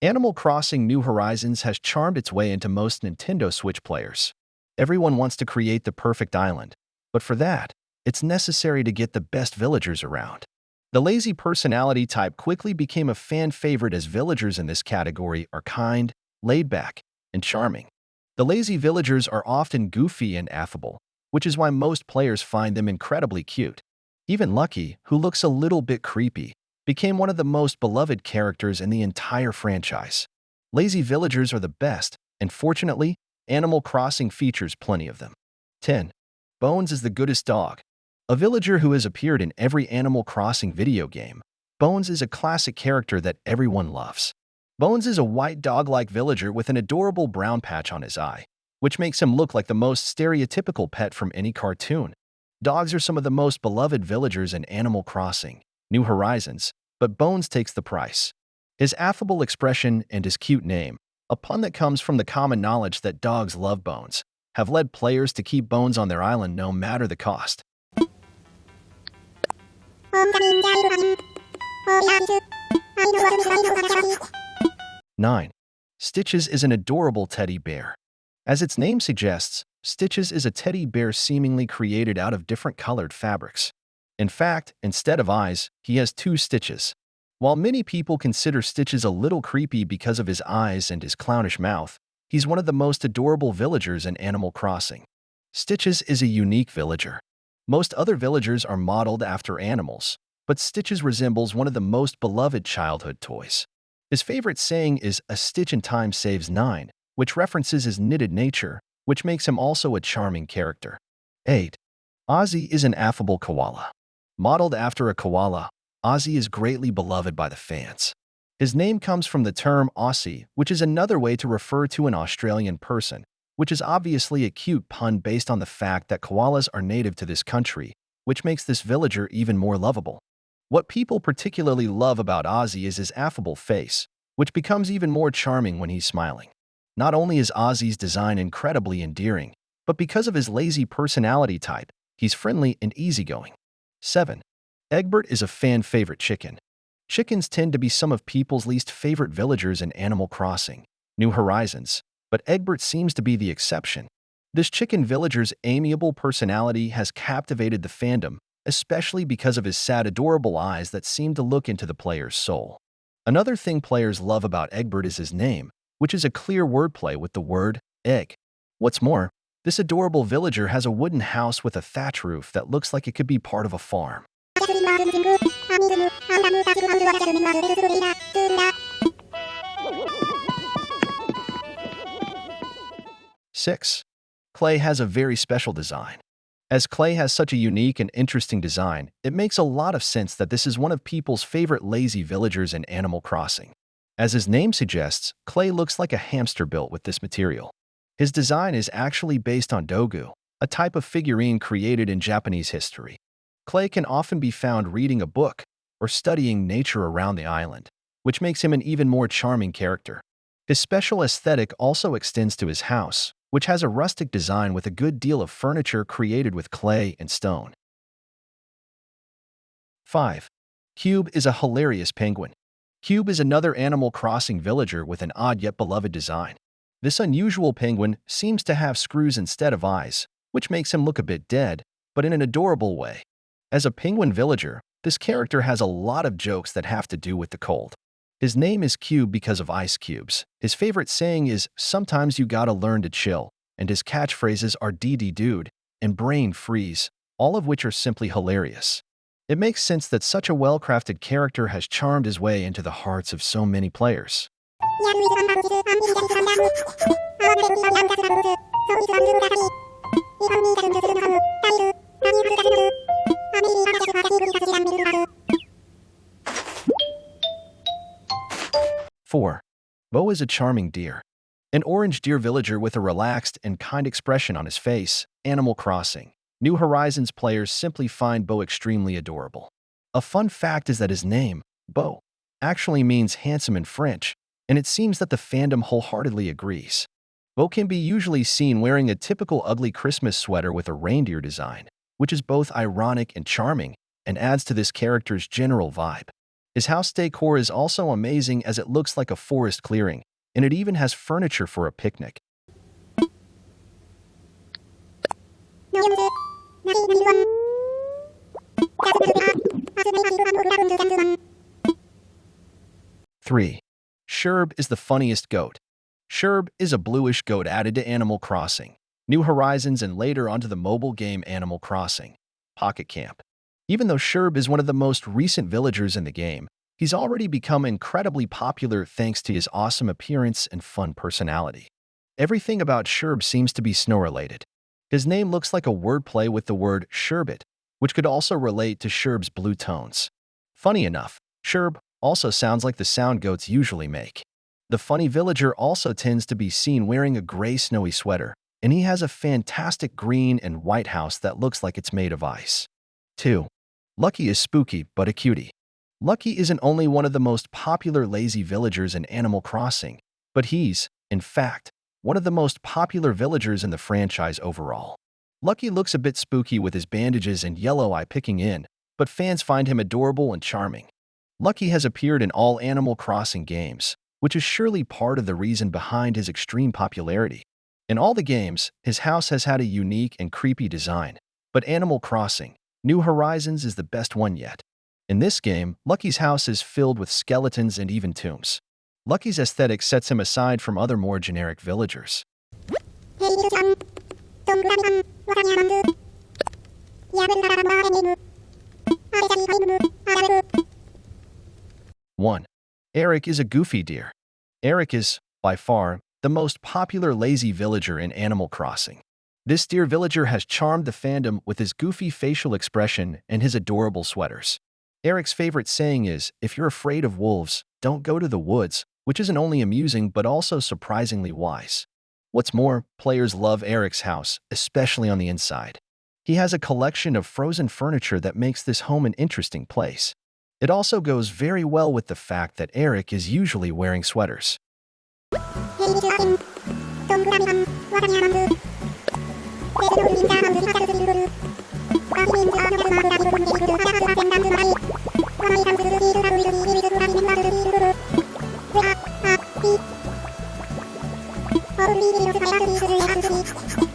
Animal Crossing New Horizons has charmed its way into most Nintendo Switch players. Everyone wants to create the perfect island, but for that, it's necessary to get the best villagers around. The lazy personality type quickly became a fan favorite as villagers in this category are kind, laid-back, and charming. The lazy villagers are often goofy and affable, which is why most players find them incredibly cute. Even Lucky, who looks a little bit creepy, became one of the most beloved characters in the entire franchise. Lazy villagers are the best, and fortunately, Animal Crossing features plenty of them. 10. Bones is the goodest dog. A villager who has appeared in every Animal Crossing video game, Bones is a classic character that everyone loves. Bones is a white dog-like villager with an adorable brown patch on his eye, which makes him look like the most stereotypical pet from any cartoon. Dogs are some of the most beloved villagers in Animal Crossing New Horizons, but Bones takes the price. His affable expression and his cute name, a pun that comes from the common knowledge that dogs love Bones, have led players to keep Bones on their island no matter the cost. 9. Stitches is an adorable teddy bear. As its name suggests, Stitches is a teddy bear seemingly created out of different colored fabrics. In fact, instead of eyes, he has 2 stitches. While many people consider Stitches a little creepy because of his eyes and his clownish mouth, he's one of the most adorable villagers in Animal Crossing. Stitches is a unique villager. Most other villagers are modeled after animals, but Stitches resembles one of the most beloved childhood toys. His favorite saying is, "A stitch in time saves 9, which references his knitted nature, which makes him also a charming character. 8. Ozzy is an affable koala. Modeled after a koala, Ozzy is greatly beloved by the fans. His name comes from the term Aussie, which is another way to refer to an Australian person, which is obviously a cute pun based on the fact that koalas are native to this country, which makes this villager even more lovable. What people particularly love about Ozzy is his affable face, which becomes even more charming when he's smiling. Not only is Ozzy's design incredibly endearing, but because of his lazy personality type, he's friendly and easygoing. 7. Eggbert is a fan-favorite chicken. Chickens tend to be some of people's least favorite villagers in Animal Crossing New Horizons, but Eggbert seems to be the exception. This chicken villager's amiable personality has captivated the fandom, especially because of his sad, adorable eyes that seem to look into the player's soul. Another thing players love about Eggbert is his name, which is a clear wordplay with the word egg. What's more, this adorable villager has a wooden house with a thatch roof that looks like it could be part of a farm. 6. Clay has a very special design. As Clay has such a unique and interesting design, it makes a lot of sense that this is one of people's favorite lazy villagers in Animal Crossing. As his name suggests, Clay looks like a hamster built with this material. His design is actually based on dogu, a type of figurine created in Japanese history. Clay can often be found reading a book or studying nature around the island, which makes him an even more charming character. His special aesthetic also extends to his house, which has a rustic design with a good deal of furniture created with clay and stone. 5. Cube is a hilarious penguin. Cube is another Animal Crossing villager with an odd yet beloved design. This unusual penguin seems to have screws instead of eyes, which makes him look a bit dead, but in an adorable way. As a penguin villager, this character has a lot of jokes that have to do with the cold. His name is Cube because of ice cubes. His favorite saying is, "Sometimes you gotta learn to chill," and his catchphrases are "DD dude" and "brain freeze," all of which are simply hilarious. It makes sense that such a well-crafted character has charmed his way into the hearts of so many players. 4. Bo is a charming deer. An orange deer villager with a relaxed and kind expression on his face, Animal Crossing New Horizons players simply find Bo extremely adorable. A fun fact is that his name, Bo, actually means handsome in French, and it seems that the fandom wholeheartedly agrees. Bo can be usually seen wearing a typical ugly Christmas sweater with a reindeer design, which is both ironic and charming and adds to this character's general vibe. His house decor is also amazing as it looks like a forest clearing, and it even has furniture for a picnic. 3. Sherb is the funniest goat. Sherb is a bluish goat added to Animal Crossing, New Horizons, and later onto the mobile game Animal Crossing Pocket Camp. Even though Sherb is one of the most recent villagers in the game, he's already become incredibly popular thanks to his awesome appearance and fun personality. Everything about Sherb seems to be snow-related. His name looks like a wordplay with the word sherbet, which could also relate to Sherb's blue tones. Funny enough, Sherb also sounds like the sound goats usually make. The funny villager also tends to be seen wearing a gray snowy sweater, and he has a fantastic green and white house that looks like it's made of ice. 2. Lucky is spooky but a cutie. Lucky isn't only one of the most popular lazy villagers in Animal Crossing, but he's, in fact, one of the most popular villagers in the franchise overall. Lucky looks a bit spooky with his bandages and yellow eye picking in, but fans find him adorable and charming. Lucky has appeared in all Animal Crossing games, which is surely part of the reason behind his extreme popularity. In all the games, his house has had a unique and creepy design, but Animal Crossing New Horizons is the best one yet. In this game, Lucky's house is filled with skeletons and even tombs. Lucky's aesthetic sets him aside from other more generic villagers. 1. Eric is a goofy deer. Eric is, by far, the most popular lazy villager in Animal Crossing. This deer villager has charmed the fandom with his goofy facial expression and his adorable sweaters. Eric's favorite saying is, "If you're afraid of wolves, don't go to the woods," which isn't only amusing but also surprisingly wise. What's more, players love Eric's house, especially on the inside. He has a collection of frozen furniture that makes this home an interesting place. It also goes very well with the fact that Eric is usually wearing sweaters. 4